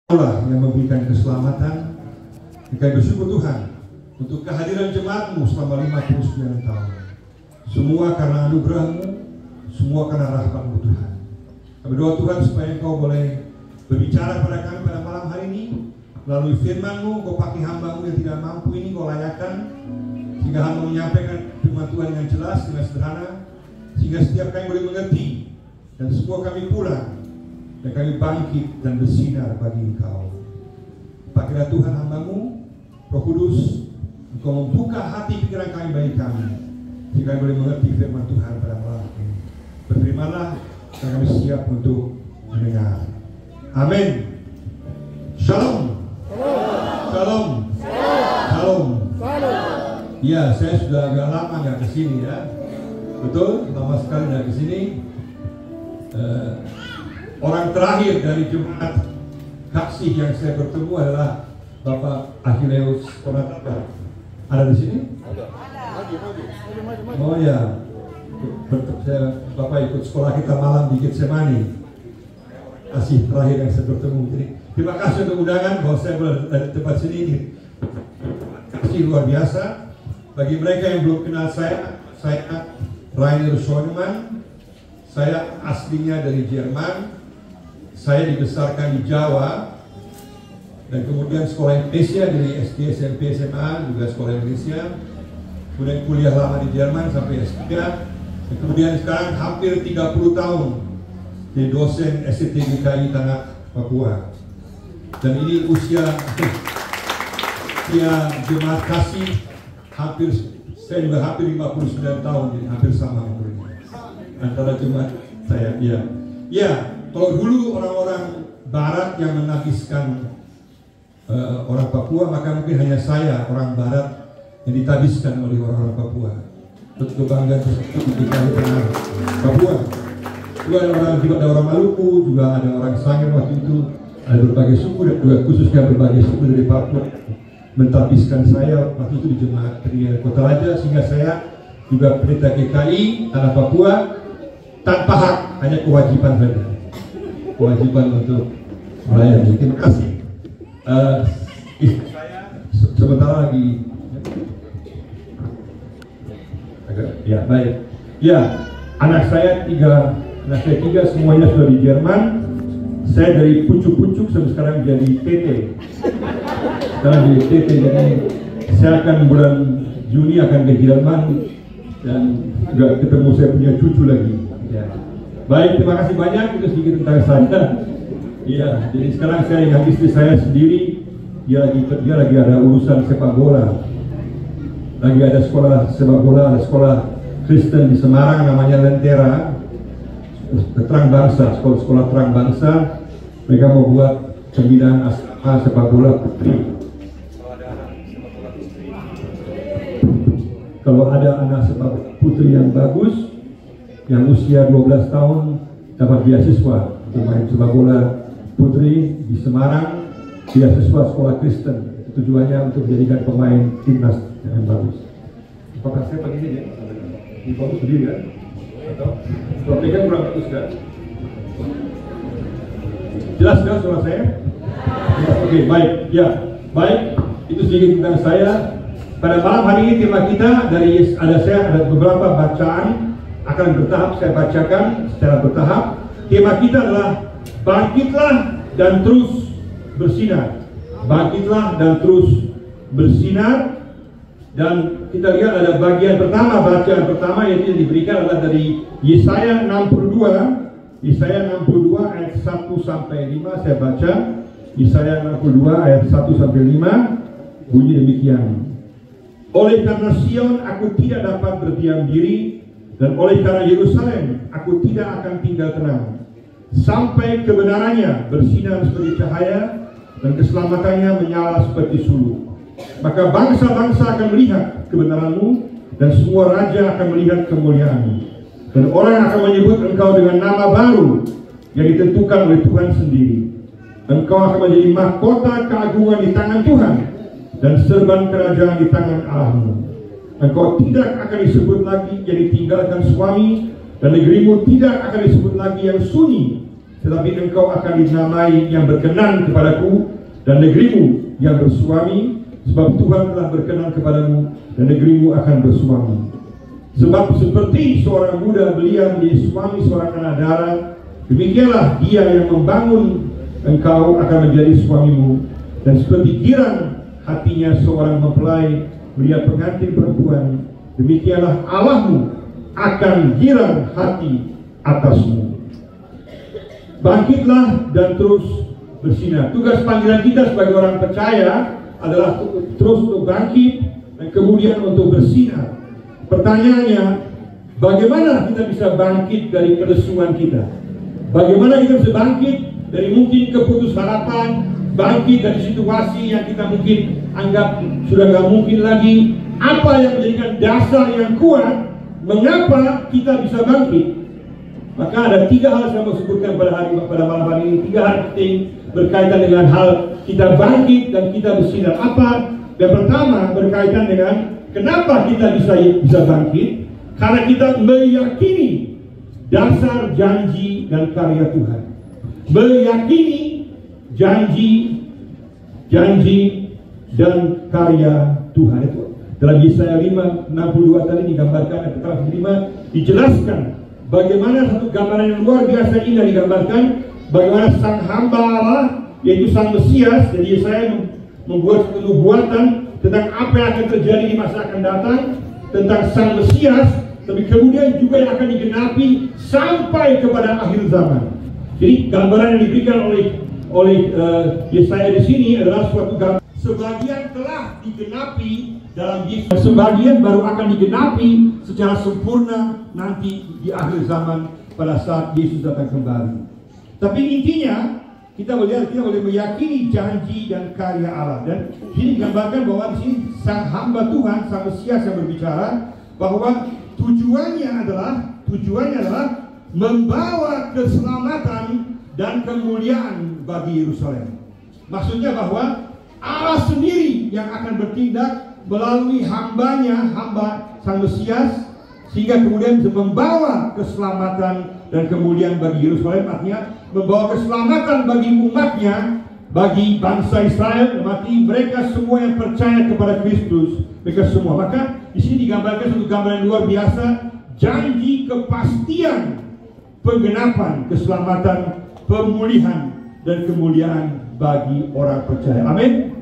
Allah yang memberikan keselamatan. Kami bersyukur Tuhan untuk kehadiran jemaat-Mu selama 59 tahun. Semua karena anugerah-Mu, semua karena rahmat-Mu Tuhan. Kami berdoa Tuhan supaya Engkau boleh berbicara pada kami pada malam hari ini melalui firman-Mu. Kau pakai hamba-Mu yang tidak mampu ini Kau layakan, sehingga hamba menyampaikan firman Tuhan dengan jelas, dengan sederhana, sehingga setiap kami boleh mengerti, dan semua kami pulang dan kami bangkit dan bersinar bagi Engkau. Pakailah Tuhan hamba-Mu, Roh Kudus, Engkau membuka hati pikiran kami bagi kami, sehingga kami boleh mengerti firman Tuhan pada malam ini. Berfirmanlah dan kami siap untuk mendengar. Amin. Shalom. Shalom. Shalom. Ya, saya sudah agak lama nggak kesini ya. Betul, lama sekali nggak kesini. Orang terakhir dari Jumat Kasih yang saya bertemu adalah Bapak Achilleus Konatata. Ada di sini? Ada. Oh ya, Bapak ikut sekolah kita malam di Getsemani. Kasih terakhir yang saya bertemu. Jadi terima kasih untuk undangan bahwa saya berada di tempat sini. Kasih luar biasa. Bagi mereka yang belum kenal saya Rainer Schoenemann. Saya aslinya dari Jerman. Saya dibesarkan di Jawa dan kemudian sekolah Indonesia dari SD, SMP, SMA, juga sekolah Indonesia. Kemudian kuliah lama di Jerman sampai S3. Dan kemudian sekarang hampir 30 tahun jadi dosen STGKI Tanah Papua. Dan ini usia jemaat kasih saya juga hampir 59 tahun, jadi hampir sama umurnya antara jemaat saya. Ya. Kalau dulu orang-orang Barat yang menabiskan orang Papua, maka mungkin hanya saya orang Barat yang ditabiskan oleh orang-orang Papua. Untuk kebanggaan tersebut di tanah Papua. Juga ada orang Maluku, juga ada orang Sangir waktu itu, ada berbagai suku dan juga khususnya berbagai suku dari Papua mentabiskan saya waktu itu di jemaat di Kota Raja, sehingga saya juga pendeta GKI Tanah Papua tanpa hak, hanya kewajiban saja. Kewajiban untuk melayani. Terima kasih. Saya sebentar lagi. Ya, baik. Ya, anak saya tiga semuanya sudah di Jerman. Saya dari pucuk-pucuk sampai sekarang jadi TT. Sekarang jadi TT, jadi saya akan bulan Juni akan ke Jerman dan juga ketemu saya punya cucu lagi. Ya. Baik, terima kasih banyak. Itu sedikit tentang saya. Iya, jadi sekarang saya dengan istri saya sendiri, dia lagi ada urusan sepak bola. Lagi ada sekolah sepak bola, ada sekolah Kristen di Semarang namanya Lentera, Terang Bangsa, sekolah Terang Bangsa. Mereka mau buat pembinaan asrama sepak bola putri. Kalau ada anak sepak putri yang bagus, yang usia 12 tahun dapat beasiswa untuk main sepak bola putri di Semarang, beasiswa sekolah Kristen. Tujuannya untuk menjadikan pemain timnas yang bagus. Apakah saya pakai ini ya? Ini bagus sendiri kan? Atau protekan kurang bagus kan? Jelas kan suara saya? Ya, oke, baik. Ya, baik. Itu sedikit tentang saya. Pada malam hari ini tema kita ada beberapa bacaan akan bertahap saya bacakan secara bertahap. Tema kita adalah bangkitlah dan terus bersinar. Bangkitlah dan terus bersinar. Dan kita lihat ada bagian pertama, bacaan pertama yaitu yang diberikan adalah dari Yesaya 62. Yesaya 62 ayat 1 sampai 5 saya baca. Yesaya 62 ayat 1 sampai 5 bunyi demikian. Oleh karena Sion aku tidak dapat berdiam diri, dan oleh karena Yerusalem aku tidak akan tinggal tenang sampai kebenarannya bersinar seperti cahaya dan keselamatannya menyala seperti suluh. Maka bangsa-bangsa akan melihat kebenaranmu dan semua raja akan melihat kemuliaanmu, dan orang akan menyebut engkau dengan nama baru yang ditentukan oleh Tuhan sendiri. Engkau akan menjadi mahkota keagungan di tangan Tuhan dan serban kerajaan di tangan Allahmu. Engkau tidak akan disebut lagi yang ditinggalkan suami, dan negerimu tidak akan disebut lagi yang sunyi, tetapi engkau akan dinamai yang berkenan kepadaku, dan negerimu yang bersuami, sebab Tuhan telah berkenan kepadamu, dan negerimu akan bersuami. Sebab seperti seorang muda belia menjadi suami seorang anak darah, demikianlah dia yang membangun engkau akan menjadi suamimu. Dan seperti girang hatinya seorang mempelai melihat pengantin perempuan, demikianlah Allahmu akan girang hati atasmu. Bangkitlah dan terus bersinar. Tugas panggilan kita sebagai orang percaya adalah terus untuk bangkit dan kemudian untuk bersinar. Pertanyaannya, bagaimana kita bisa bangkit dari kelesuan kita? Bagaimana kita bisa bangkit dari mungkin keputusharapan, bangkit dari situasi yang kita mungkin anggap sudah nggak mungkin lagi? Apa yang menjadikan dasar yang kuat mengapa kita bisa bangkit? Maka ada 3 hal saya mau sebutkan pada malam hari ini. 3 hal penting berkaitan dengan hal kita bangkit dan kita bersinar. Apa? Yang pertama berkaitan dengan kenapa kita bisa bangkit? Karena kita meyakini dasar janji dan karya Tuhan. Meyakini janji dan karya Tuhan itu. Dalam Yesaya 5:62 tadi digambarkan, atau 5 dijelaskan bagaimana satu gambaran yang luar biasa indah digambarkan, bagaimana sang hamba Allah, yaitu sang Mesias. Jadi Yesaya membuat satu nubuatan tentang apa yang akan terjadi di masa akan datang, tentang sang Mesias, tapi kemudian juga yang akan digenapi sampai kepada akhir zaman. Jadi gambaran yang diberikan oleh Yesaya di sini adalah suatu gambaran. Sebagian telah digenapi dalam Yesus, sebagian baru akan digenapi secara sempurna nanti di akhir zaman pada saat Yesus datang kembali. Tapi intinya kita boleh meyakini janji dan karya Allah. Dan ini digambarkan bahwa di sini sang hamba Tuhan, sang Mesias yang berbicara bahwa tujuannya adalah membawa keselamatan dan kemuliaan bagi Yerusalem. Maksudnya bahwa Allah sendiri yang akan bertindak melalui hambanya, hamba sang Mesias, sehingga kemudian bisa membawa keselamatan dan kemuliaan bagi Yerusalem. Artinya membawa keselamatan bagi umatnya, bagi bangsa Israel, mati mereka semua yang percaya kepada Kristus, mereka semua. Maka di sini digambarkan satu gambaran luar biasa, janji kepastian penggenapan, keselamatan, pemulihan dan kemuliaan bagi orang percaya. Amin.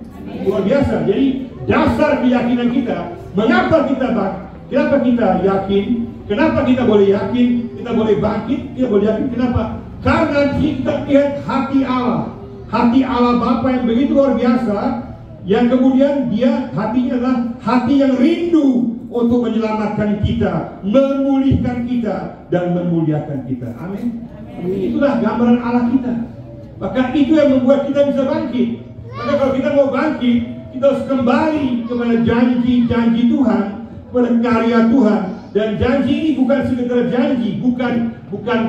Luar biasa. Jadi dasar keyakinan kita, kenapa kita yakin, kenapa kita boleh yakin, kita boleh bangkit, kita boleh yakin, kenapa? Karena kita lihat hati Allah Bapa yang begitu luar biasa, yang kemudian dia hatinya adalah hati yang rindu untuk menyelamatkan kita, memulihkan kita, dan memuliakan kita. Amin. Itulah gambaran Allah kita. Maka itu yang membuat kita bisa bangkit. Maka kalau kita mau bangkit, kita harus kembali kepada janji-janji Tuhan, kepada karya Tuhan. Dan janji ini bukan sekedar janji, bukan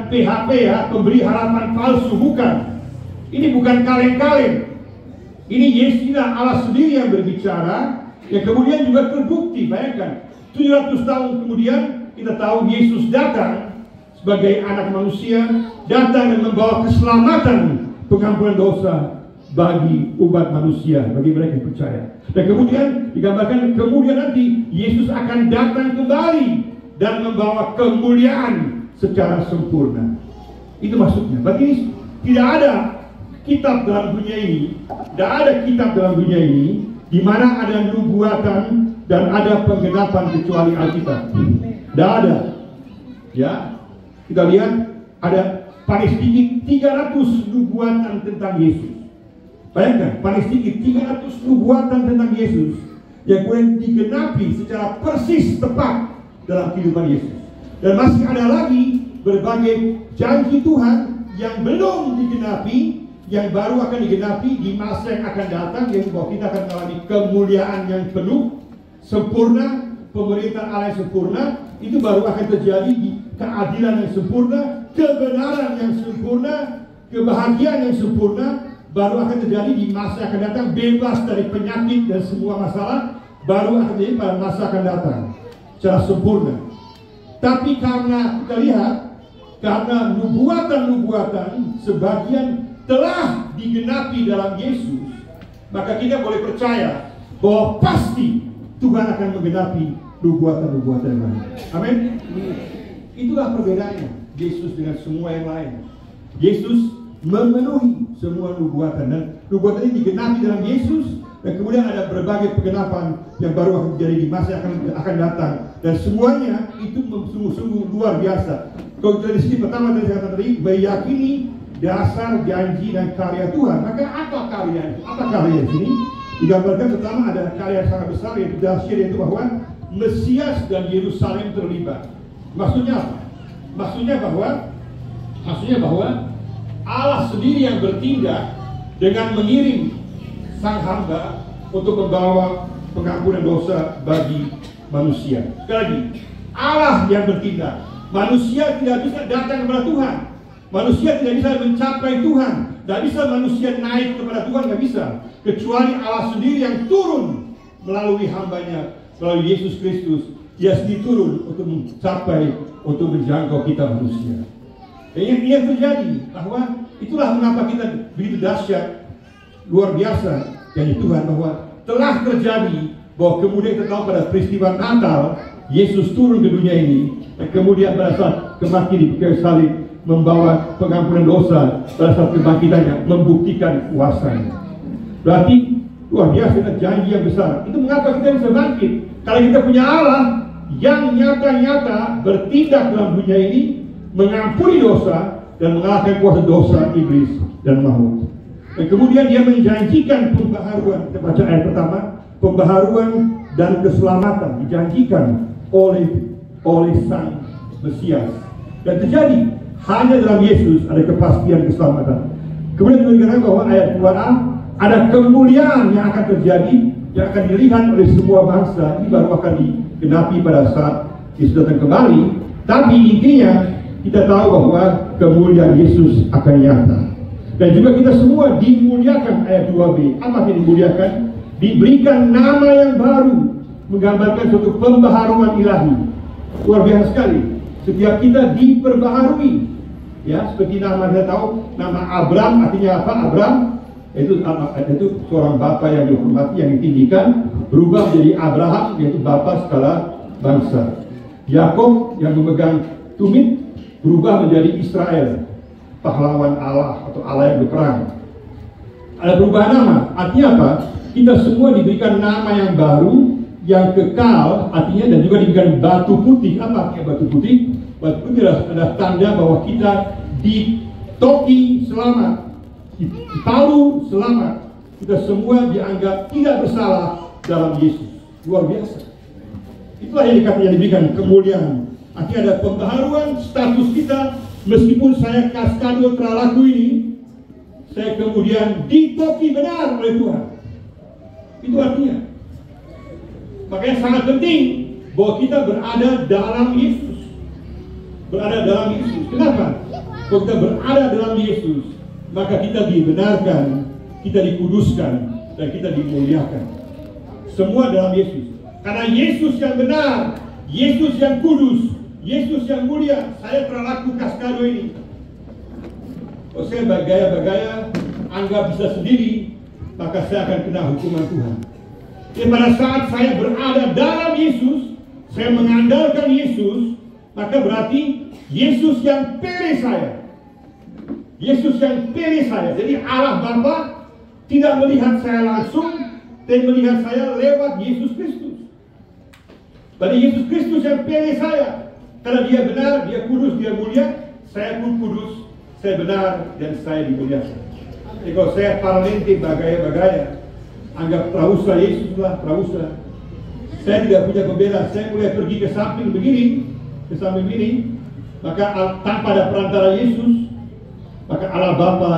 PHP ya, pemberi harapan palsu, bukan. Ini bukan kaleng-kaleng. Ini Yesus, Allah sendiri yang berbicara, yang kemudian juga terbukti. Bayangkan, 700 tahun kemudian kita tahu Yesus datang sebagai anak manusia, datang dan membawa keselamatan, pengampunan dosa bagi umat manusia, bagi mereka yang percaya. Dan kemudian digambarkan kemudian nanti Yesus akan datang kembali dan membawa kemuliaan secara sempurna. Itu maksudnya. Berarti tidak ada kitab dalam dunia ini, tidak ada kitab dalam dunia ini di mana ada nubuatan dan ada penggenapan kecuali Alkitab. Tidak ada. Ya, kita lihat ada paling sedikit 300 nubuatan tentang Yesus. Bayangkan, paling sedikit 300 nubuatan tentang Yesus yang kemudian digenapi secara persis tepat dalam kehidupan Yesus. Dan masih ada lagi berbagai janji Tuhan yang belum digenapi, yang baru akan digenapi di masa yang akan datang, yaitu bahwa kita akan mengalami kemuliaan yang penuh, sempurna, pemerintahan Allah yang sempurna. Itu baru akan terjadi di keadilan yang sempurna, kebenaran yang sempurna, kebahagiaan yang sempurna, baru akan terjadi di masa yang akan datang, bebas dari penyakit dan semua masalah, baru akan terjadi pada masa akan datang secara sempurna. Tapi karena kita lihat karena nubuatan-nubuatan sebagian telah digenapi dalam Yesus, maka kita boleh percaya bahwa pasti Tuhan akan menggenapi nubuatan-nubuatan yang lain. Amin. Itulah perbedaannya Yesus dengan semua yang lain. Yesus memenuhi semua nubuatan, dan nubuatan ini digenapi dalam Yesus, dan kemudian ada berbagai penggenapan yang baru akan terjadi di masa yang akan datang, dan semuanya itu sungguh-sungguh luar biasa. Kalau dari segi pertama dari saya tadi, meyakini dasar janji dan karya Tuhan. Maka apa karya? Apa karya di sini? Digambarkan pertama ada karya yang sangat besar, yaitu dahsyat, yaitu bahwa Mesias dan Yerusalem terlibat. Maksudnya apa? Maksudnya bahwa Allah sendiri yang bertindak dengan mengirim sang hamba untuk membawa pengampunan dosa bagi manusia. Sekali lagi, Allah yang bertindak. Manusia tidak bisa datang kepada Tuhan. Manusia tidak bisa mencapai Tuhan. Tidak bisa manusia naik kepada Tuhan, tidak bisa. Kecuali Allah sendiri yang turun melalui hambanya, melalui Yesus Kristus. Dia sendiri turun untuk mencapai, untuk menjangkau kita manusia. Dan yang terjadi, bahwa itulah mengapa kita begitu dahsyat, luar biasa dari Tuhan, bahwa telah terjadi, bahwa kemudian kita tahu pada peristiwa Natal, Yesus turun ke dunia ini, dan kemudian pada saat kematian di kayu salib, membawa pengampunan dosa, pada saat kebangkitannya, membuktikan kuasanya. Berarti luar biasa, janji yang besar. Itu mengapa kita bisa bangkit. Kalau kita punya Allah yang nyata-nyata bertindak dalam dunia ini, mengampuni dosa dan mengalahkan kuasa dosa, iblis dan maut. Dan kemudian dia menjanjikan pembaharuan. Kita baca ayat pertama, pembaharuan dan keselamatan dijanjikan oleh sang Mesias, dan terjadi hanya dalam Yesus ada kepastian keselamatan. Kemudian dikatakan bahwa ayat 2a ada kemuliaan yang akan terjadi, yang akan dilihat oleh semua bangsa. Ini baru akan digenapi pada saat Yesus datang kembali. Tapi intinya kita tahu bahwa kemuliaan Yesus akan nyata. Dan juga kita semua dimuliakan, ayat 2b. Apa yang dimuliakan? Diberikan nama yang baru, menggambarkan suatu pembaharuan ilahi. Luar biasa sekali. Setiap kita diperbaharui. Ya, seperti nama kita tahu, nama Abram artinya apa? Abram itu seorang bapa yang dihormati, yang ditinggikan, berubah menjadi Abraham, yaitu bapa segala bangsa. Yakub yang memegang tumit berubah menjadi Israel, pahlawan Allah atau Allah yang berperang. Ada perubahan nama, artinya apa? Kita semua diberikan nama yang baru, yang kekal, artinya, dan juga diberikan batu putih. Apa artinya batu putih? Batu putih adalah tanda bahwa kita ditoki selamat, dipalu selamat. Kita semua dianggap tidak bersalah dalam Yesus. Luar biasa. Itulah yang diberikan kemuliaan. Artinya ada pembaharuan status kita. Meskipun saya kaskado terlaku ini, saya kemudian ditoki benar oleh Tuhan. Itu artinya. Makanya sangat penting bahwa kita berada dalam Yesus. Berada dalam Yesus. Kenapa? Kalau kita berada dalam Yesus, maka kita dibenarkan, kita dikuduskan, dan kita dimuliakan. Semua dalam Yesus. Karena Yesus yang benar, Yesus yang kudus, Yesus yang mulia. Saya terlaku kaskado ini. Kalau saya bergaya-bergaya, anggap bisa sendiri, maka saya akan kena hukuman Tuhan. Jadi pada saat saya berada dalam Yesus, saya mengandalkan Yesus, maka berarti Yesus yang pilih saya. Yesus yang pilih saya. Jadi Allah Bapa tidak melihat saya langsung, dan melihat saya lewat Yesus Kristus. Berarti Yesus Kristus yang pilih saya. Karena dia benar, dia kudus, dia mulia. Saya pun kudus, saya benar, dan saya dimuliakan. Jadi kalau saya paralente bagaya-bagaya, anggap prauslah Yesus lah, prauslah. Saya tidak punya pembela. Saya mulai pergi ke samping begini, maka tanpa ada perantara Yesus, maka Allah Bapa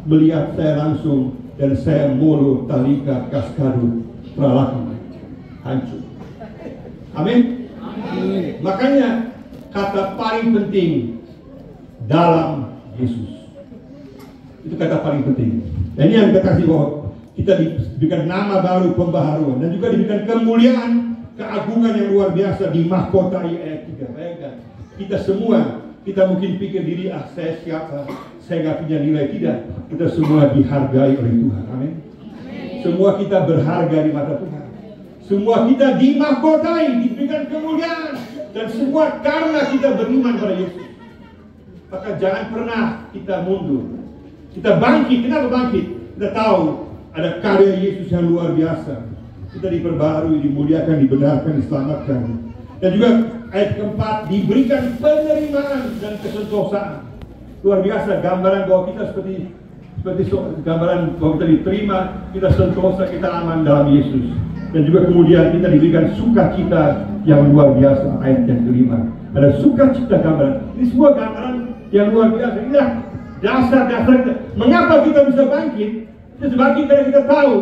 melihat saya langsung, dan saya molo talika kaskadu terlaku hancur. Amin. Makanya kata paling penting dalam Yesus. Itu kata paling penting. Dan ini yang kita kasih bahwa kita diberikan nama baru, pembaharuan, dan juga diberikan kemuliaan, keagungan yang luar biasa di mahkota ayat 3. Bayangkan, kita semua Kita mungkin pikir diri, saya siapa? Saya nggak punya nilai. Tidak. Kita semua dihargai oleh Tuhan. Amin. Semua kita berharga di mata Tuhan. Semua kita dimahkotai, diberikan kemuliaan. Dan semua karena kita beriman pada Yesus. Maka jangan pernah kita mundur. Kita bangkit. Kenapa bangkit? Kita tahu ada karya Yesus yang luar biasa. Kita diperbarui, dimuliakan, dibenarkan, diselamatkan. Dan juga ayat keempat, diberikan penerimaan dan kesentosaan. Luar biasa, gambaran bahwa kita seperti gambaran bahwa kita diterima, kita sentosa, kita aman dalam Yesus. Dan juga kemudian kita diberikan sukacita yang luar biasa. Ayat yang kelima, ada sukacita gambaran. Ini sebuah gambaran yang luar biasa. Inilah dasar-dasar kita. Mengapa kita bisa bangkit? Kita bisa bangkit karena kita tahu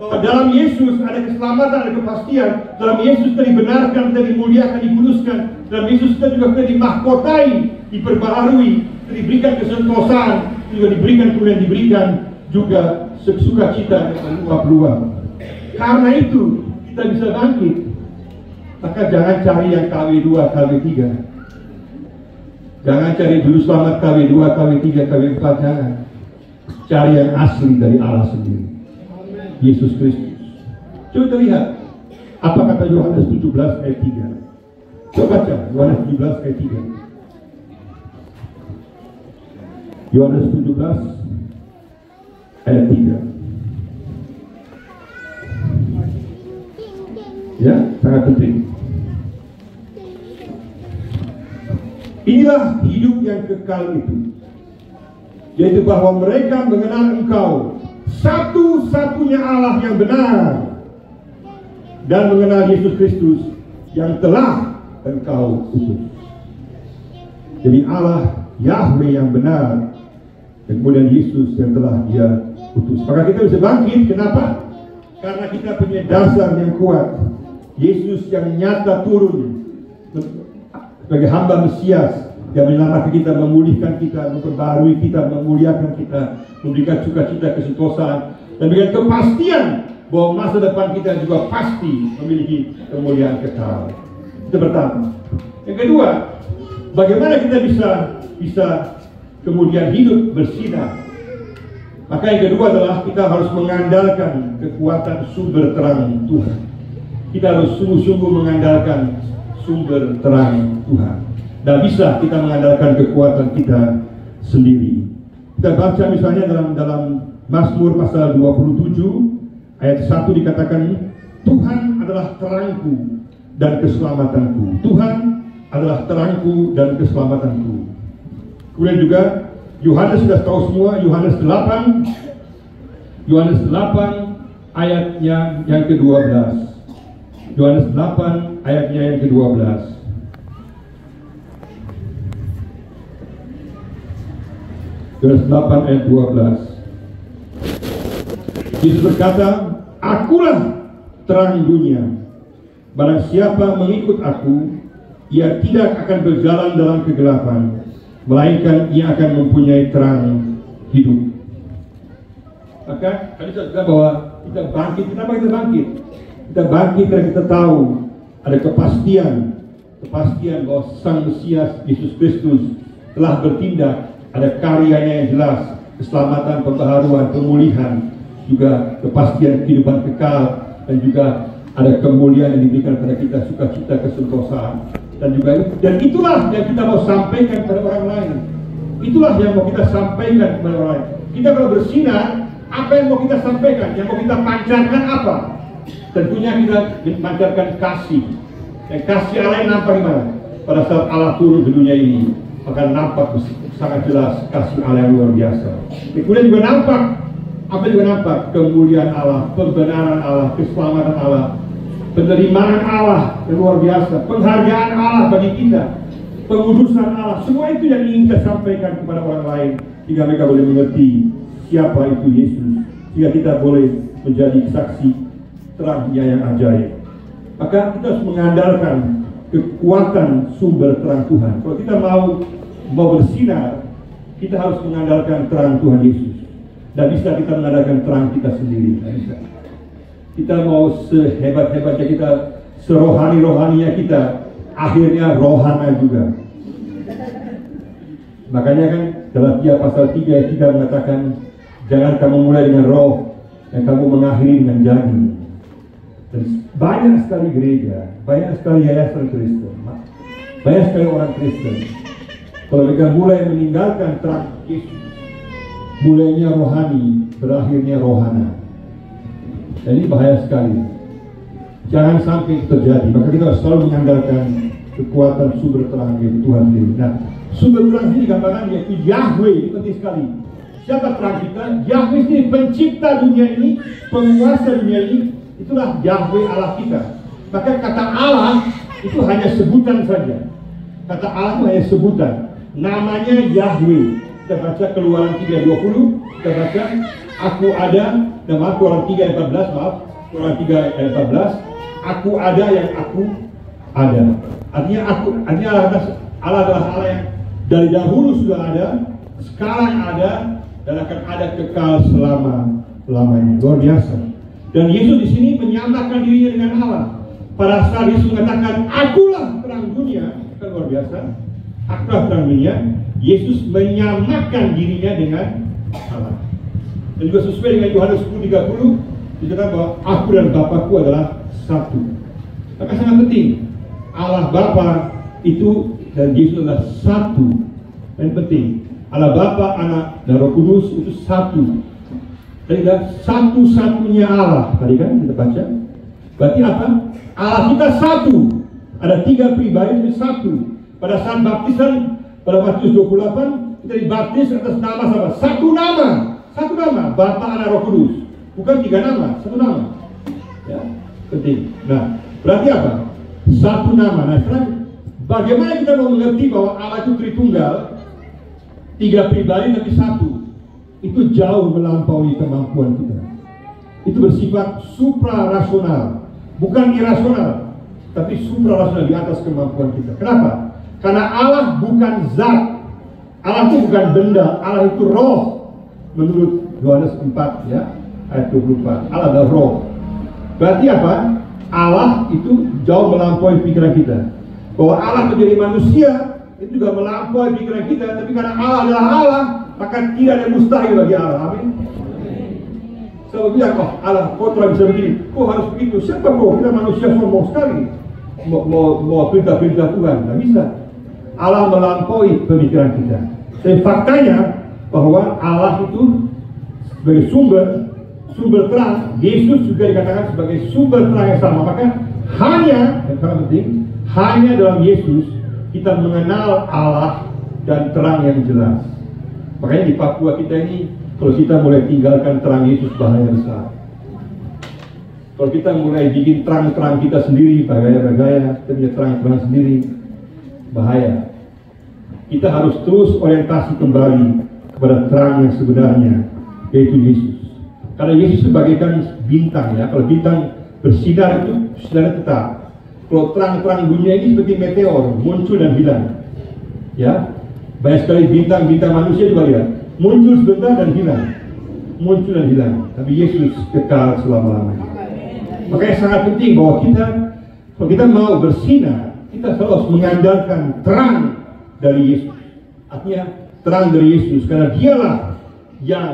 bahwa dalam Yesus ada keselamatan, ada kepastian. Dalam Yesus kita dibenarkan, kita dimuliakan, dikuduskan. Dalam Yesus kita juga kita dimahkotai, diperbaharui, kita diberikan kesentosaan, juga kemudian diberikan juga sukacita yang meluap-luap. Karena itu kita bisa bangkit. Maka jangan cari yang KW2, KW3. Jangan cari dulu selamat KW2, KW3, KW4, jangan. Cari yang asli dari Allah sendiri, Yesus Kristus. Coba kita lihat apa kata Yohanes 17 ayat 3. Coba baca Yohanes 17 ayat 3. Yohanes 17 ayat 3. Ya, sangat penting. Inilah hidup yang kekal itu, yaitu bahwa mereka mengenal Engkau, satu-satunya Allah yang benar, dan mengenal Yesus Kristus yang telah Engkau utus. Jadi Allah Yahweh yang benar, dan kemudian Yesus yang telah Dia utus. Maka kita bisa bangkit. Kenapa? Karena kita punya dasar yang kuat. Yesus yang nyata turun sebagai hamba Mesias yang menyelamatkan kita, memulihkan kita, memperbarui kita, memuliakan kita, memberikan sukacita, kesentosaan, dan dengan kepastian bahwa masa depan kita juga pasti memiliki kemuliaan kekal. Itu pertama. Yang kedua, bagaimana kita bisa kemudian hidup bersinar? Maka yang kedua adalah kita harus mengandalkan kekuatan sumber terang Tuhan. Kita harus sungguh-sungguh mengandalkan sumber terang Tuhan. Dan bisa kita mengandalkan kekuatan kita sendiri. Kita baca misalnya dalam Mazmur pasal 27 ayat 1 dikatakan, Tuhan adalah terangku dan keselamatanku. Tuhan adalah terangku dan keselamatanku. Kemudian juga Yohanes sudah tahu semua, Yohanes 8 ayatnya yang ke-12. Yohanes 8 ayatnya yang ke-12. Yohanes 8 ayat 12. Yesus berkata, Akulah terang dunia. Barang siapa mengikut Aku, ia tidak akan berjalan dalam kegelapan, melainkan ia akan mempunyai terang hidup. Maka tadi saya bilang bahwa kita bangkit. Kenapa kita bangkit? Kita bangkit karena kita tahu ada kepastian bahwa Sang Mesias Yesus Kristus telah bertindak, ada karyanya yang jelas, keselamatan, pembaharuan, pemulihan, juga kepastian kehidupan kekal, dan juga ada kemuliaan yang diberikan kepada kita, sukacita, kesentosaan, dan itulah yang kita mau sampaikan kepada orang lain. Itulah yang mau kita sampaikan kepada orang lain. Kita kalau bersinar, apa yang mau kita sampaikan? Yang mau kita pancarkan apa? Tentunya kita memancarkan kasih. Dan kasih Allah yang nampak di mana? Pada saat Allah turun di dunia ini, maka nampak sangat jelas kasih Allah yang luar biasa. Kemudian juga nampak, apa juga nampak? Kemuliaan Allah, pembenaran Allah, keselamatan Allah, penerimaan Allah yang luar biasa, penghargaan Allah bagi kita, pengudusan Allah. Semua itu yang ingin kita sampaikan kepada orang lain, sehingga mereka boleh mengerti siapa itu Yesus, sehingga kita boleh menjadi saksi terangnya yang ajaib. Maka kita harus mengandalkan kekuatan sumber terang Tuhan. Kalau kita mau bersinar, kita harus mengandalkan terang Tuhan Yesus. Dan bisa kita mengandalkan terang kita sendiri. Tidak bisa. Kita mau sehebat-hebatnya kita, serohani-rohaninya kita, akhirnya rohana juga. Makanya kan Galatia pasal 3 ayat 3 mengatakan, jangan kamu mulai dengan roh dan kamu mengakhiri dengan jadi. Dan banyak sekali gereja, banyak sekali yayasan Kristen, banyak sekali orang Kristen, kalau mereka mulai meninggalkan terang Yesus, mulainya rohani, berakhirnya rohana. Dan ini bahaya sekali. Jangan sampai itu terjadi. Maka kita harus selalu mengandalkan kekuatan sumber terang yaitu Tuhan sendiri. Nah, sumber terang ini gambaran yaitu Yahweh. Ini penting sekali. Siapa terang kita? Yahweh sendiri, pencipta dunia ini, penguasa dunia ini. Itulah Yahweh Allah kita. Maka kata Allah itu hanya sebutan saja. Kata Allah itu hanya sebutan. Namanya Yahweh. Kita baca Keluaran 3:20. Kita baca, aku ada. Nama Keluaran 3 ayat 14. Maaf, Keluaran 3 ayat 14. Aku ada yang aku ada. Artinya Allah adalah Allah yang dari dahulu sudah ada, sekarang ada, dan akan ada kekal selama-lamanya. Luar biasa. Dan Yesus di sini menyamakan dirinya dengan Allah. Pada saat Yesus mengatakan, akulah terang dunia, kan luar biasa. Akulah terang dunia. Yesus menyamakan dirinya dengan Allah. Dan juga sesuai dengan Yohanes 10:30, dikatakan bahwa aku dan Bapakku adalah satu. Maka sangat penting. Allah Bapa itu dan Yesus adalah satu. Dan penting. Allah Bapa, Anak, dan Roh Kudus itu satu. Jadi satu-satunya Allah. Tadi kan kita baca. Berarti apa? Allah kita satu. Ada 3 pribadi itu satu. Pada saat baptisan, pada Matius 28, kita dibaptis atas nama sama. Satu nama. Satu nama. Bapa, Anak, Roh Kudus. Bukan 3 nama. Satu nama. Ya, penting. Nah, berarti apa? Satu nama. Nah, sekarang bagaimana kita mau mengerti bahwa Allah itu Tritunggal, 3 pribadi tapi satu? Itu jauh melampaui kemampuan kita. Itu bersifat suprarasional, bukan irasional, tapi suprarasional, di atas kemampuan kita. Kenapa? Karena Allah bukan zat, Allah itu bukan benda, Allah itu roh. Menurut Yohanes 4 ya, ayat 24, Allah adalah roh. Berarti apa? Allah itu jauh melampaui pikiran kita. Bahwa Allah menjadi manusia itu juga melampaui pikiran kita. Tapi karena Allah adalah Allah, maka tidak ada mustahil bagi Allah. Amin. Saya bilang, oh Allah, kau telah bisa begini, kau harus begitu. Siapa kau? Kita manusia sombong sekali. Mau perintah-perintah Tuhan, tidak bisa. Allah melampaui pemikiran kita. Tapi faktanya bahwa Allah itu sebagai sumber terang, Yesus juga dikatakan sebagai sumber terang yang sama. Maka hanya, yang sangat penting, hanya dalam Yesus kita mengenal Allah dan terang yang jelas. Makanya di Papua kita ini, kalau kita mulai tinggalkan terang Yesus, bahaya besar. Kalau kita mulai bikin terang-terang kita sendiri, bergaya-bergaya, kita punya terang-terang sendiri, bahaya. Kita harus terus orientasi kembali kepada terang yang sebenarnya, yaitu Yesus. Karena Yesus sebagaikan bintang ya. Kalau bintang bersinar itu sinar tetap. Kalau terang-terang dunia ini seperti meteor, muncul dan hilang. Ya, banyak sekali bintang-bintang manusia juga lihat, muncul sebentar dan hilang, muncul dan hilang. Tapi Yesus kekal selama-lamanya. Makanya sangat penting bahwa kita, kalau kita mau bersinar, kita selalu harus mengandalkan terang dari Yesus. Artinya terang dari Yesus, karena dialah yang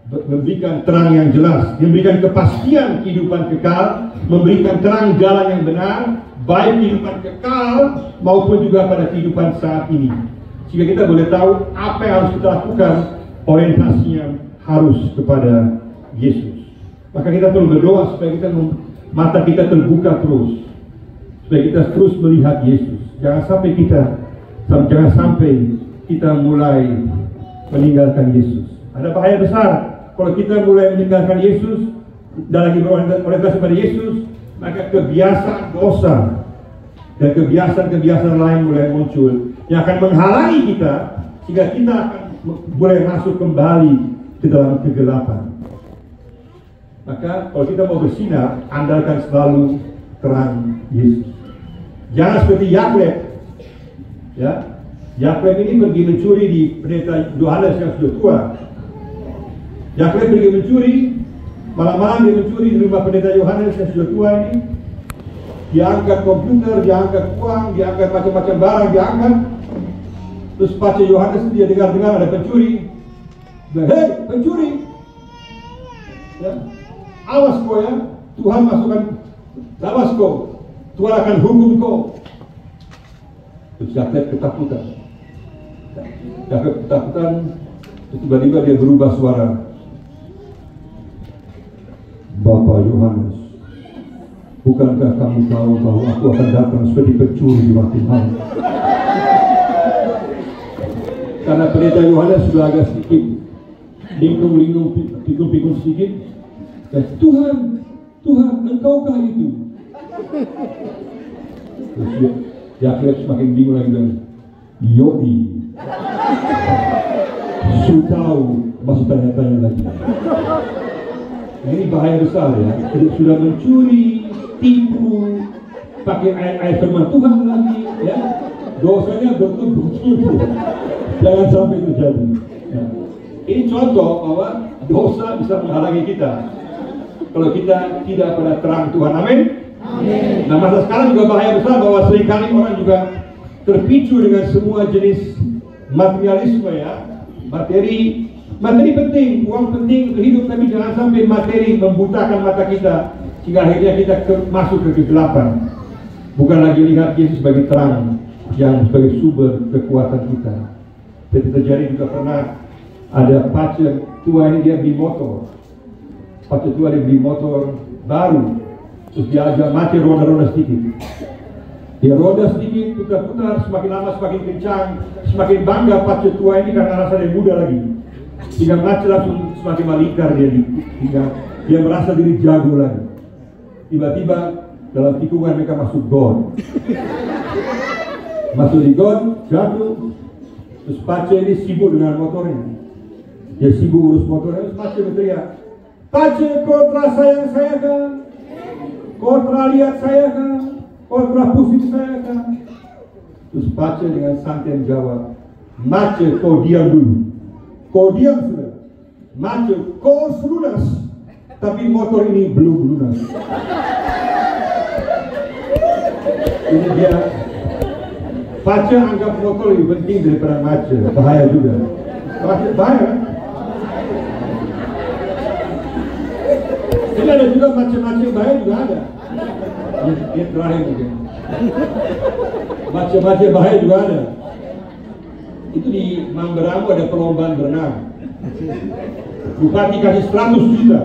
memberikan terang yang jelas, memberikan kepastian kehidupan kekal, memberikan terang jalan yang benar, baik kehidupan kekal maupun juga pada kehidupan saat ini. Sehingga kita boleh tahu apa yang harus kita lakukan, orientasinya harus kepada Yesus. Maka kita perlu berdoa supaya mata kita terbuka terus, supaya kita terus melihat Yesus. Jangan sampai kita mulai meninggalkan Yesus. Ada bahaya besar kalau kita mulai meninggalkan Yesus dan lagi berorientasi pada Yesus, maka kebiasaan dosa dan kebiasaan lain mulai muncul yang akan menghalangi kita sehingga kita akan boleh masuk kembali ke dalam kegelapan. Maka kalau kita mau bersinar, andalkan selalu terang Yesus. Jangan seperti Yakub. Ya, Yakub ini pergi mencuri di pendeta Yohanes yang sudah tua. Yakub pergi mencuri, malam-malam dia mencuri di rumah pendeta Yohanes yang sudah tua ini. Dia angkat komputer, dia angkat uang, dia angkat macam-macam barang, dia angkat. Terus baca Yohanes, dia dengar ada pencuri. Hei, pencuri! Ya. Awas kau ya, Tuhan masukkan, awas kau, Tuhan akan hukum kau. Terus Yakub ketakutan. Yakub ketakutan, tiba-tiba dia berubah suara. Bapak Yohanes, bukankah kamu tahu bahwa aku akan datang seperti pencuri di waktu malam? Karena pendeta Yohanes sudah agak sedikit linglung, pikul sedikit. Dan Tuhan, engkaukah itu? Terus Yakub semakin bingung lagi bilang, Yoi. Sudah tahu, masih tanya-tanya lagi. Ini bahaya besar ya. Sudah mencuri, tipu, pakai ayat firman Tuhan lagi, ya. Dosanya betul-betul. Jangan sampai terjadi. Nah, ini contoh bahwa dosa bisa menghalangi kita kalau kita tidak pada terang Tuhan. Amin. Nah, masa sekarang juga bahaya besar bahwa seringkali orang juga terpicu dengan semua jenis materialisme ya. Materi penting, uang penting untuk hidup, tapi jangan sampai materi membutakan mata kita sehingga akhirnya kita masuk ke kegelapan. Bukan lagi lihat Yesus sebagai terang yang sebagai sumber kekuatan kita. Seperti terjadi juga pernah ada pacar tua ini, dia beli motor. Pacar tua dia beli motor baru, terus dia agak mati roda-roda sedikit. Dia roda sedikit, putar-putar, semakin lama semakin kencang, semakin bangga pacar tua ini karena rasa dia muda lagi. Hingga mati langsung semakin melingkar dia, hingga dia merasa diri jago lagi. Tiba-tiba dalam tikungan mereka masuk gon. Masuk di gon, jatuh. Terus pacar ini sibuk dengan motornya. Dia sibuk urus motornya, terus pacar berteriak, Pacar, kau telah sayang saya kan? Kau telah lihat saya kan? Kau telah pusing saya kan? Terus pacar dengan santai jawab, Mace, kau diam dulu. Kau diam sudah. Mace, kau lunas. Tapi motor ini belum lunas. Ini dia. Pacar anggap motor lebih penting daripada mace. Bahaya juga. Bahaya. Ini ada juga macam-macam bahaya juga ada. Yang terakhir mungkin. Macam-macam bahaya juga ada. Itu di Mamberamo ada perlombaan berenang. Bupati kasih 100 juta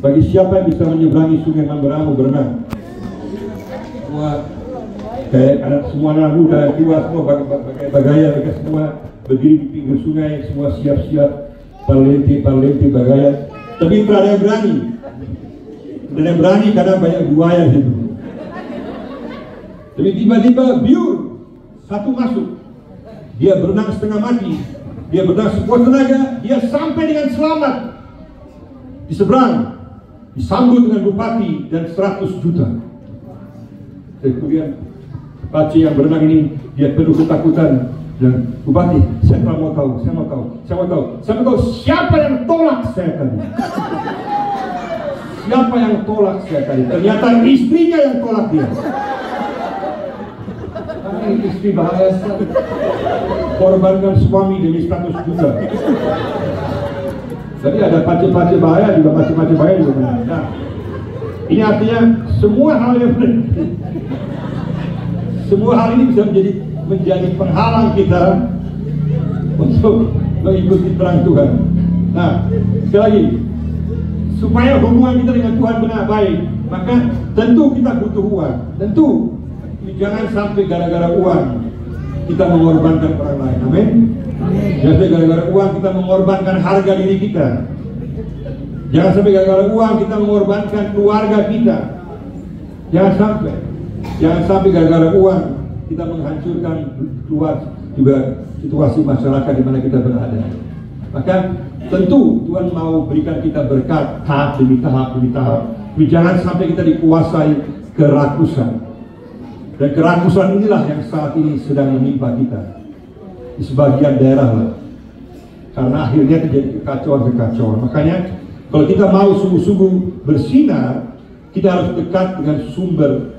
bagi siapa yang bisa menyeberangi sungai Mamberamo berenang. Semua anak muda, tua, semua bagaya, mereka semua berdiri di pinggir sungai, semua siap-siap, parlente bagaya. Tapi tidak ada yang berani. Dan yang berani karena banyak buaya di situ. Tapi tiba-tiba biur satu masuk. Dia berenang setengah mati. Dia berenang sekuat tenaga. Dia sampai dengan selamat di seberang. Disambut dengan bupati dan 100 juta. Dan kemudian pacar yang berenang ini dia penuh ketakutan. Dan bupati, saya mau tahu siapa yang tolak saya tadi. Siapa yang tolak saya tadi? Ternyata istrinya yang tolak dia. Istri bahaya sekali. Korbankan suami demi 100 juta. Jadi ada pacar-pacar bahaya juga, macam-macam bahaya juga. Nah, ini artinya semua hal ini bisa menjadi penghalang kita untuk mengikuti terang Tuhan. Nah, sekali lagi, supaya hubungan kita dengan Tuhan benar baik, maka tentu kita butuh uang. Tentu, jangan sampai gara-gara uang kita mengorbankan orang lain. Amin. Jangan sampai gara-gara uang kita mengorbankan harga diri kita. Jangan sampai gara-gara uang kita mengorbankan keluarga kita. Jangan sampai gara-gara uang kita menghancurkan keluar juga situasi masyarakat di mana kita berada. Maka tentu Tuhan mau berikan kita berkat tahap demi tahap. Tapi jangan sampai kita dikuasai kerakusan. Dan kerakusan inilah yang saat ini sedang menimpa kita di sebagian daerah lah. Karena akhirnya terjadi kekacauan. Makanya kalau kita mau sungguh-sungguh bersinar, kita harus dekat dengan sumber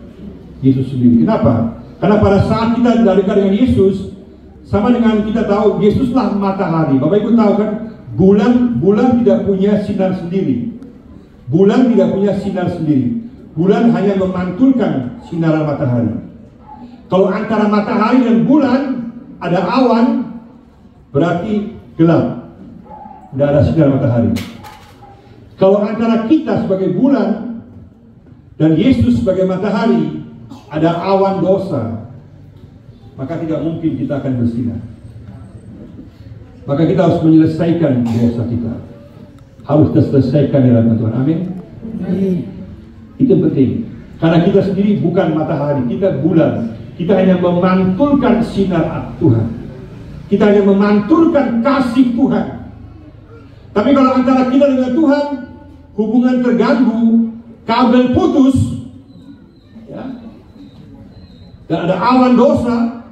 Yesus sendiri. Kenapa? Karena pada saat kita dekat dengan Yesus, Sama dengan kita tahu Yesuslah matahari. Bapak Ibu tahu kan, bulan tidak punya sinar sendiri. Bulan tidak punya sinar sendiri. Bulan hanya memantulkan sinar matahari. Kalau antara matahari dan bulan ada awan, berarti gelap, tidak ada sinar matahari. Kalau antara kita sebagai bulan dan Yesus sebagai matahari ada awan dosa, maka tidak mungkin kita akan bersinar. Maka kita harus menyelesaikan dosa kita. Harus kita selesaikan di hadapan Tuhan. Amin. Itu penting. Karena kita sendiri bukan matahari, kita bulan. Kita hanya memantulkan sinar Tuhan. Kita hanya memantulkan kasih Tuhan. Tapi kalau antara kita dengan Tuhan hubungan terganggu, kabel putus, ya, dan ada awan dosa,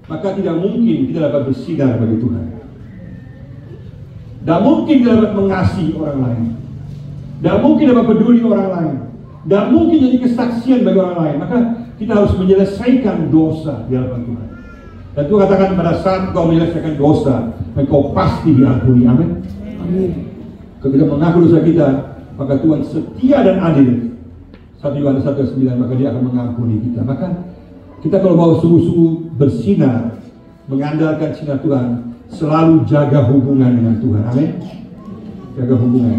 maka tidak mungkin kita dapat bersinar bagi Tuhan. Tidak mungkin kita dapat mengasihi orang lain. Tidak mungkin dapat peduli orang lain. Tidak mungkin jadi kesaksian bagi orang lain. Maka kita harus menyelesaikan dosa di hadapan Tuhan. Dan Tuhan katakan pada saat kau menyelesaikan dosa, engkau pasti diampuni. Amin. Amin. Kalau kita mengaku dosa kita, maka Tuhan setia dan adil. 1 Yohanes 1:9, maka Dia akan mengampuni kita. Maka kita kalau mau sungguh-sungguh bersinar, mengandalkan sinar Tuhan, selalu jaga hubungan dengan Tuhan. Amin. Jaga hubungan.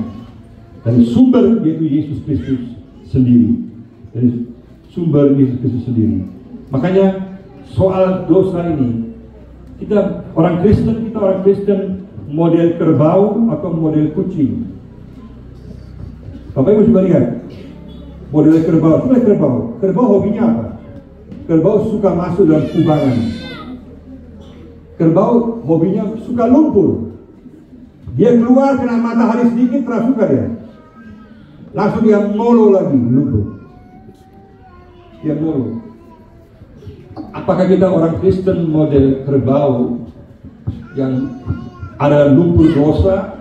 Dari sumber yaitu Yesus Kristus sendiri. Dari sumber Yesus Kristus sendiri. Makanya soal dosa ini, kita orang Kristen model kerbau atau model kucing. Bapak Ibu coba lihat model kerbau. Coba kerbau. Kerbau hobinya apa? Kerbau suka masuk dalam kubangan. Kerbau hobinya suka lumpur. Dia keluar kena matahari sedikit terus suka dia. Langsung dia molo lagi lumpur. Dia molo. Apakah kita orang Kristen model kerbau yang ada lumpur dosa,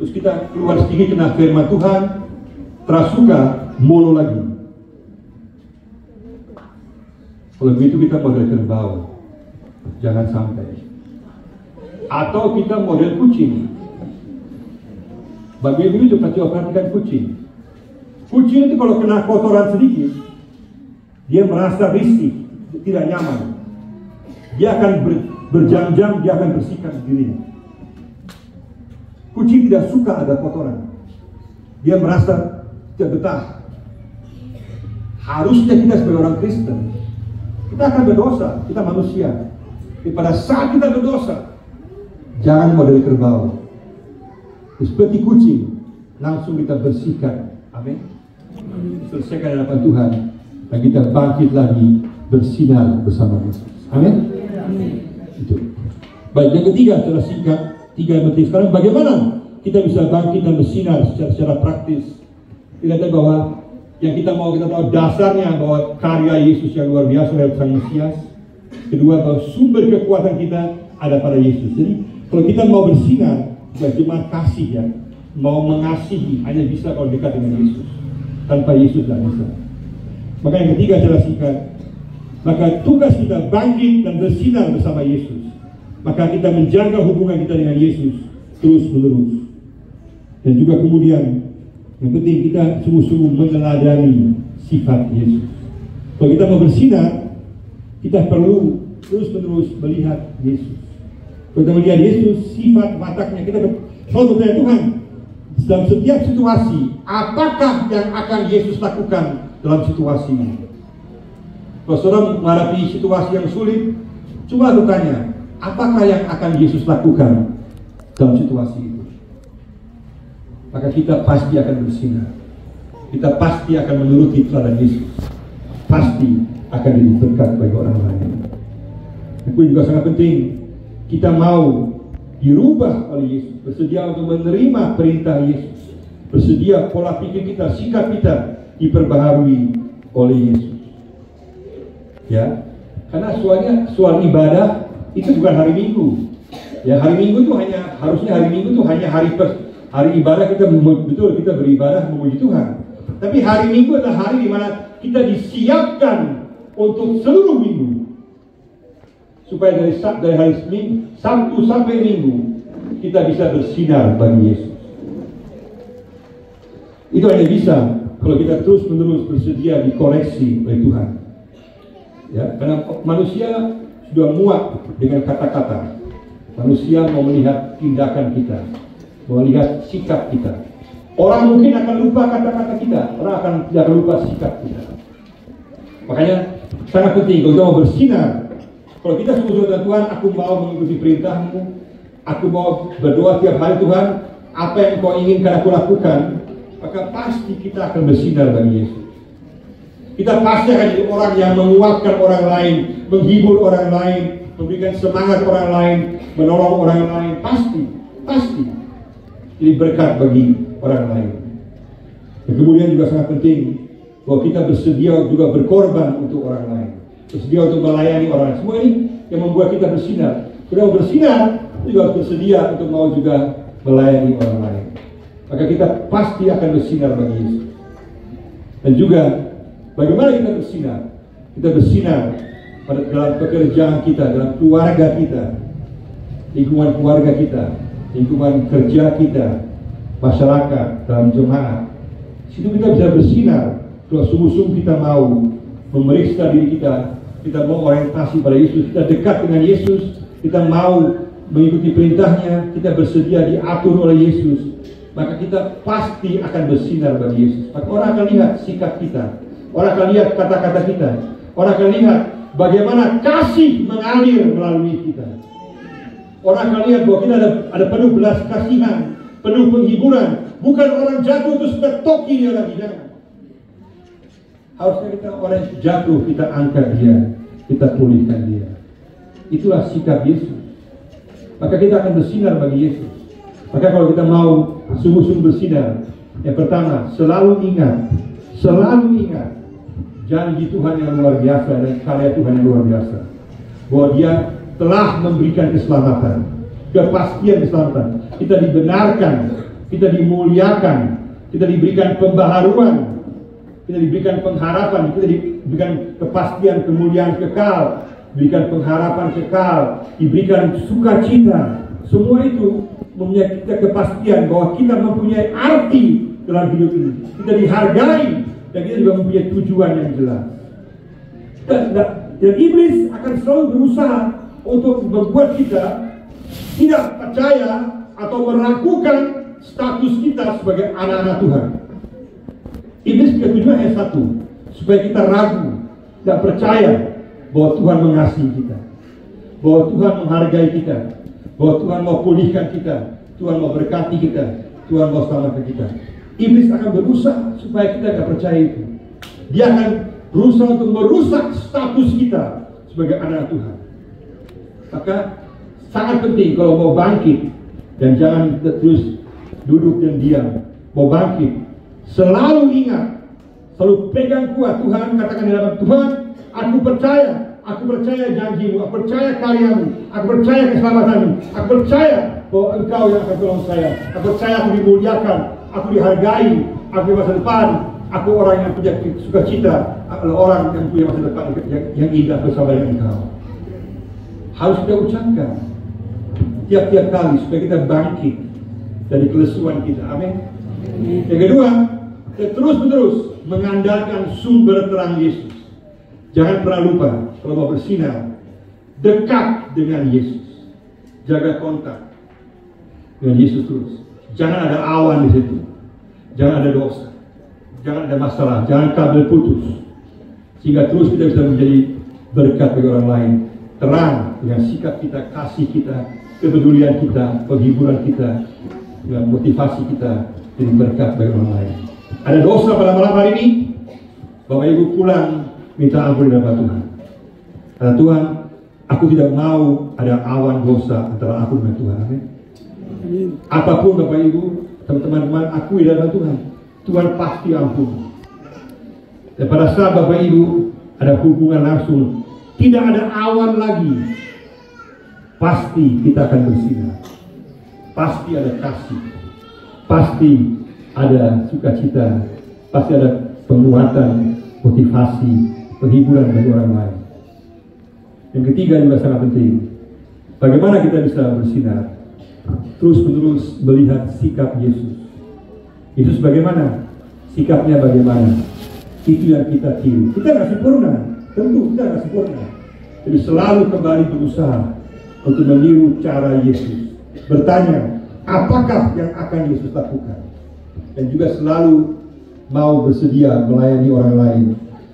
terus kita keluar sedikit kena firman Tuhan, terus suka molo lagi? Kalau begitu kita model kerbau. Jangan sampai. Atau kita model kucing. Bagi ibu itu coba perhatikan kucing. Kucing itu kalau kena kotoran sedikit, dia merasa risih, tidak nyaman. Dia akan berjam-jam, dia akan bersihkan dirinya. Kucing tidak suka ada kotoran. Dia merasa tidak betah. Harusnya kita sebagai orang Kristen, kita akan berdosa, kita manusia. Tapi pada saat kita berdosa, jangan model kerbau. Seperti kucing, langsung kita bersihkan. Amin. Selesaikan hadapan Tuhan, dan kita bangkit lagi bersinar bersama Yesus. Amin. Itu. Baik, yang ketiga setelah singkat, 3 yang penting. Sekarang bagaimana kita bisa bangkit dan bersinar secara praktis? Kita tahu bahwa yang kita tahu dasarnya bahwa karya Yesus yang luar biasa lewat Sang Mesias. Kedua, bahwa sumber kekuatan kita ada pada Yesus. Jadi kalau kita mau bersinar, cuma kasih ya, mau mengasihi hanya bisa kalau dekat dengan Yesus. Tanpa Yesus tidak bisa. Maka yang ketiga secara singkat, maka tugas kita bangkit dan bersinar bersama Yesus. Maka kita menjaga hubungan kita dengan Yesus terus menerus. Dan juga kemudian yang penting kita sungguh-sungguh meneladani sifat Yesus. Kalau kita mau bersinar, kita perlu terus menerus melihat Yesus. Kalau kita melihat Yesus, sifat wataknya, kita selalu bertanya, Tuhan, dalam setiap situasi, apakah yang akan Yesus lakukan dalam situasi ini? Kalau saudara menghadapi situasi yang sulit, coba bertanya, apakah yang akan Yesus lakukan dalam situasi itu? Maka kita pasti akan bersinar. Kita pasti akan menuruti teladan Yesus. Pasti akan jadi berkat bagi orang lain. Itu juga sangat penting. Kita mau dirubah oleh Yesus, bersedia untuk menerima perintah Yesus, bersedia pola pikir kita, sikap kita diperbaharui oleh Yesus. Ya, karena soal ibadah itu bukan hari Minggu. Ya, hari Minggu itu harusnya hari ibadah kita betul kita beribadah memuji Tuhan. Tapi hari Minggu adalah hari di mana kita disiapkan untuk seluruh minggu. supaya dari hari Sabtu sampai Minggu kita bisa bersinar bagi Yesus. Itu hanya bisa kalau kita terus-menerus bersedia dikoreksi oleh Tuhan. Ya, karena manusia sudah muak dengan kata-kata. Manusia mau melihat tindakan kita, mau melihat sikap kita. Orang mungkin akan lupa kata-kata kita, orang tidak akan lupa sikap kita. Makanya sangat penting kalau kita mau bersinar. Kalau kita sungguh-sungguh Tuhan, aku mau mengikuti perintah-Mu, aku mau berdoa tiap hari Tuhan, apa yang Kau inginkan aku lakukan, maka pasti kita akan bersinar bagi Yesus. Kita pasti akan jadi orang yang menguatkan orang lain, menghibur orang lain, memberikan semangat orang lain, menolong orang lain. Pasti jadi berkat bagi orang lain. Dan kemudian juga sangat penting bahwa kita bersedia juga berkorban untuk orang lain, bersedia untuk melayani orang lain. Semua ini yang membuat kita bersinar. Kita mau bersinar, juga harus bersedia untuk mau juga melayani orang lain. Maka kita pasti akan bersinar bagi Yesus. Dan juga bagaimana kita bersinar? Kita bersinar dalam pekerjaan kita, dalam keluarga kita, lingkungan keluarga kita, lingkungan kerja kita, masyarakat, dalam jemaat. Situ kita bisa bersinar kalau sungguh-sungguh kita mau memeriksa diri kita, kita mau orientasi pada Yesus, kita dekat dengan Yesus, kita mau mengikuti perintahnya, kita bersedia diatur oleh Yesus, maka kita pasti akan bersinar bagi Yesus. Maka orang akan lihat sikap kita, orang akan lihat kata-kata kita, orang akan lihat bagaimana kasih mengalir melalui kita. Orang akan lihat bahwa kita ada penuh belas kasihan, penuh penghiburan, bukan orang jatuh terus kita toki dia lagi, jangan. Harusnya kita orang jatuh, kita angkat dia, kita pulihkan dia. Itulah sikap Yesus. Maka kita akan bersinar bagi Yesus. Maka kalau kita mau sungguh-sungguh bersinar, yang pertama, selalu ingat janji Tuhan yang luar biasa dan karya Tuhan yang luar biasa, bahwa Dia telah memberikan keselamatan, kepastian keselamatan. Kita dibenarkan, kita dimuliakan, kita diberikan pembaharuan, kita diberikan pengharapan, kita diberikan kepastian kemuliaan kekal, diberikan pengharapan kekal, diberikan sukacita. Semua itu mempunyai kita kepastian bahwa kita mempunyai arti dalam hidup ini. Kita dihargai dan kita juga mempunyai tujuan yang jelas. Dan iblis akan selalu berusaha untuk membuat kita tidak percaya atau meragukan status kita sebagai anak-anak Tuhan. Iblis punya tujuan yang satu, supaya kita ragu, tidak percaya bahwa Tuhan mengasihi kita, bahwa Tuhan menghargai kita, bahwa Tuhan mau pulihkan kita, Tuhan mau berkati kita, Tuhan mau selamatkan kita. Iblis akan berusaha supaya kita tidak percaya itu. Dia akan berusaha untuk merusak status kita sebagai anak Tuhan. Maka sangat penting kalau mau bangkit, dan jangan terus duduk dan diam. Mau bangkit, selalu ingat, selalu pegang kuat. Tuhan katakan di dalam Tuhan, aku percaya janjimu, aku percaya karyamu, aku percaya keselamatanmu, aku percaya bahwa Engkau yang akan tolong saya, aku percaya aku dimuliakan, aku dihargai, aku di masa depan, aku orang yang punya sukacita, adalah orang yang punya masa depan yang indah bersama dengan Engkau. Harus kita ucapkan tiap-tiap kali supaya kita bangkit dari kelesuan kita. Amin. Yang kedua, kita terus-menerus mengandalkan sumber terang Yesus. Jangan pernah lupa, kalau mau bersinar, dekat dengan Yesus. Jaga kontak dengan Yesus terus. Jangan ada awan di situ. Jangan ada dosa. Jangan ada masalah. Jangan kabel putus. Sehingga terus kita bisa menjadi berkat bagi orang lain. Terang dengan sikap kita, kasih kita, kepedulian kita, penghiburan kita, dengan motivasi kita jadi berkat bagi orang lain. Ada dosa pada malam hari ini, Bapak Ibu pulang minta ampun dari Tuhan. Kata Tuhan, aku tidak mau ada awan dosa antara aku dengan Tuhan. Amin. Apapun Bapak Ibu, teman-teman akui dalam Tuhan, Tuhan pasti ampun. Dan pada saat Bapak Ibu ada hubungan langsung, tidak ada awan lagi, pasti kita akan bersinar. Pasti ada kasih, pasti ada sukacita, pasti ada penguatan, motivasi, penghiburan bagi orang lain. Yang ketiga juga sangat penting. Bagaimana kita bisa bersinar? Terus-menerus melihat sikap Yesus. Yesus bagaimana? Sikapnya bagaimana? Itu yang kita tiru. Kita nggak sempurna, tentu kita nggak sempurna. Jadi selalu kembali berusaha untuk meniru cara Yesus. Bertanya, apakah yang akan Yesus lakukan? Dan juga selalu mau bersedia melayani orang lain.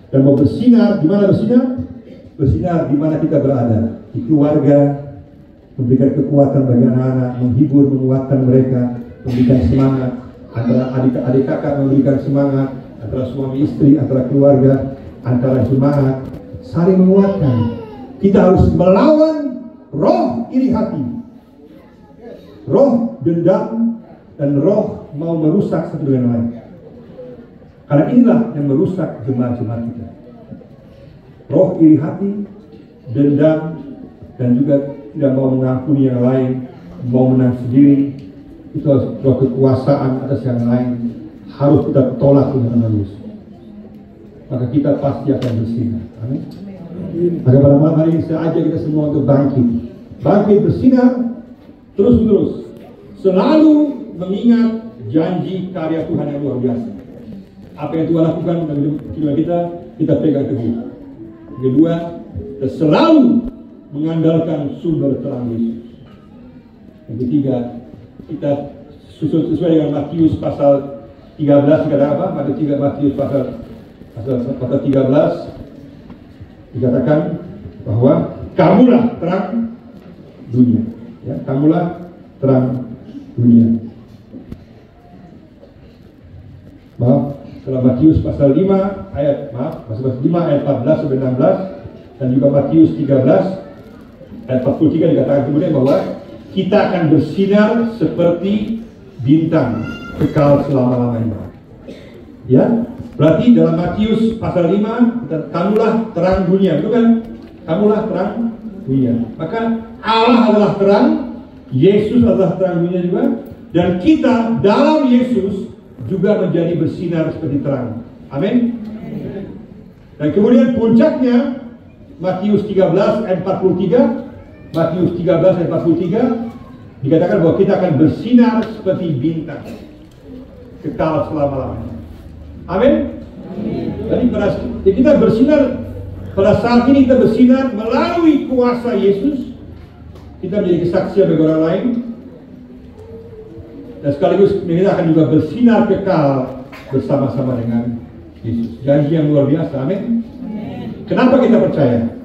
Dan mau bersinar, di mana bersinar? Bersinar di mana kita berada. Di keluarga, memberikan kekuatan bagi anak-anak, menghibur, menguatkan mereka, memberikan semangat. Antara adik-adik kakak memberikan semangat, antara suami istri, antara keluarga, antara jemaat, saling menguatkan. Kita harus melawan roh iri hati, roh dendam, dan roh mau merusak satu dengan lain. Karena inilah yang merusak jemaat-jemaat kita. Roh iri hati, dendam, dan juga tidak mau mengampuni yang lain, mau menang sendiri. Itu roh kekuasaan atas yang lain harus kita tolak dengan nama Yesus. Maka kita pasti akan bersinar. Amin. Maka pada malam hari ini saya ajak kita semua untuk bangkit. Bangkit bersinar terus-menerus. Selalu mengingat janji karya Tuhan yang luar biasa. Apa yang Tuhan lakukan dalam hidup kita pegang teguh. Kedua, kita selalu mengandalkan sumber terang Yesus. Yang ketiga, kita sesuai dengan Matius pasal 13 kata apa? Matius pasal 13 dikatakan bahwa kamulah terang dunia. Ya, kamulah terang dunia. Maaf, kalau Matius pasal 5 ayat 14 sampai 16 dan juga Matius 13 ayat 43 dikatakan kemudian bahwa kita akan bersinar seperti bintang kekal selama-lamanya. Ya, berarti dalam Matius pasal 5 kamulah terang dunia, betul kan? Kamulah terang dunia. Maka Allah adalah terang, Yesus adalah terang dunia juga, dan kita dalam Yesus juga menjadi bersinar seperti terang. Amin. Dan kemudian puncaknya Matius 13 ayat 43. Matius 13 ayat 43 dikatakan bahwa kita akan bersinar seperti bintang kekal selama-lamanya. Amin. Jadi kita bersinar pada saat ini, kita bersinar melalui kuasa Yesus. Kita menjadi kesaksian bagi orang lain. Dan sekaligus kita akan juga bersinar kekal bersama-sama dengan Yesus. Janji yang luar biasa. Amin. Kenapa kita percaya?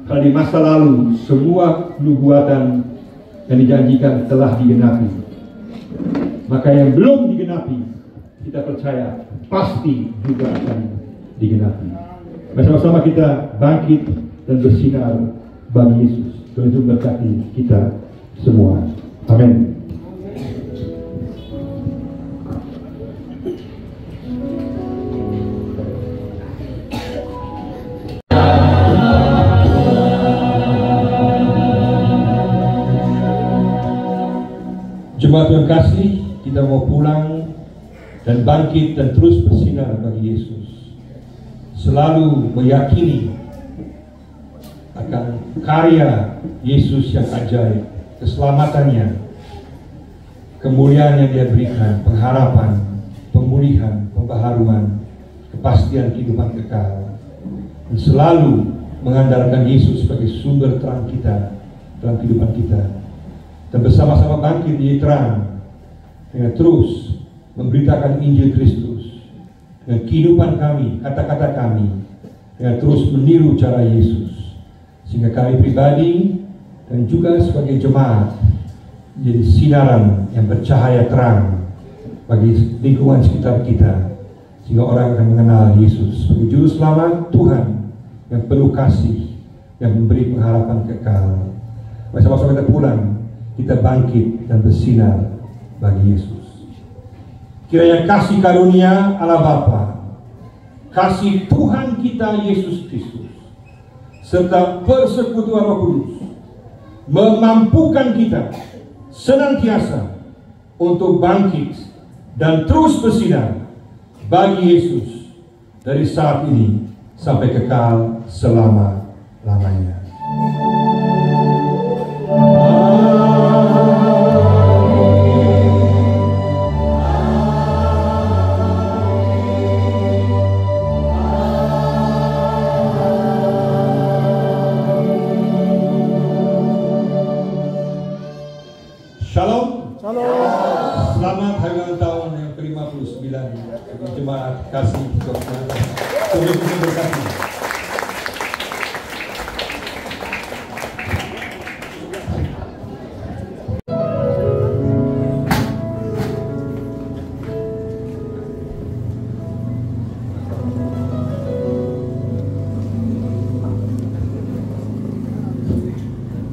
Karena di masa lalu semua nubuatan yang dijanjikan telah digenapi. Maka yang belum digenapi, kita percaya pasti juga akan digenapi. Bersama-sama kita bangkit dan bersinar bagi Yesus. Tuhan itu berkati kita semua. Amin. Jemaat Tuhan kasih, kita mau pulang dan bangkit dan terus bersinar bagi Yesus. Selalu meyakini akan karya Yesus yang ajaib, keselamatannya, kemuliaan yang Dia berikan, pengharapan, pemulihan, pembaharuan, kepastian kehidupan kekal. Dan selalu mengandalkan Yesus sebagai sumber terang kita dalam kehidupan kita. Dan bersama-sama bangkit di terang dengan terus memberitakan Injil Kristus dengan kehidupan kami, kata-kata kami, dengan terus meniru cara Yesus, sehingga kami pribadi dan juga sebagai jemaat menjadi sinaran yang bercahaya terang bagi lingkungan sekitar kita, sehingga orang akan mengenal Yesus sebagai Juru Selamat Tuhan yang penuh kasih, yang memberi pengharapan kekal. Bersama-sama kita pulang, kita bangkit dan bersinar bagi Yesus. Kiranya kasih karunia Allah Bapa, kasih Tuhan kita Yesus Kristus, serta persekutuan Roh Kudus memampukan kita senantiasa untuk bangkit dan terus bersinar bagi Yesus dari saat ini sampai kekal selama-lamanya. Shalom. Selamat hari ulang tahun yang ke-59 Jemaat Kasih Tuhan. Tuhan berkati.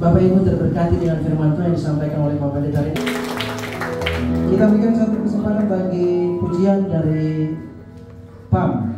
Bapak Ibu terberkati dengan firman Tuhan yang disampaikan oleh Bapak Pendeta ini. Kita berikan satu kesempatan bagi pujian dari PAM.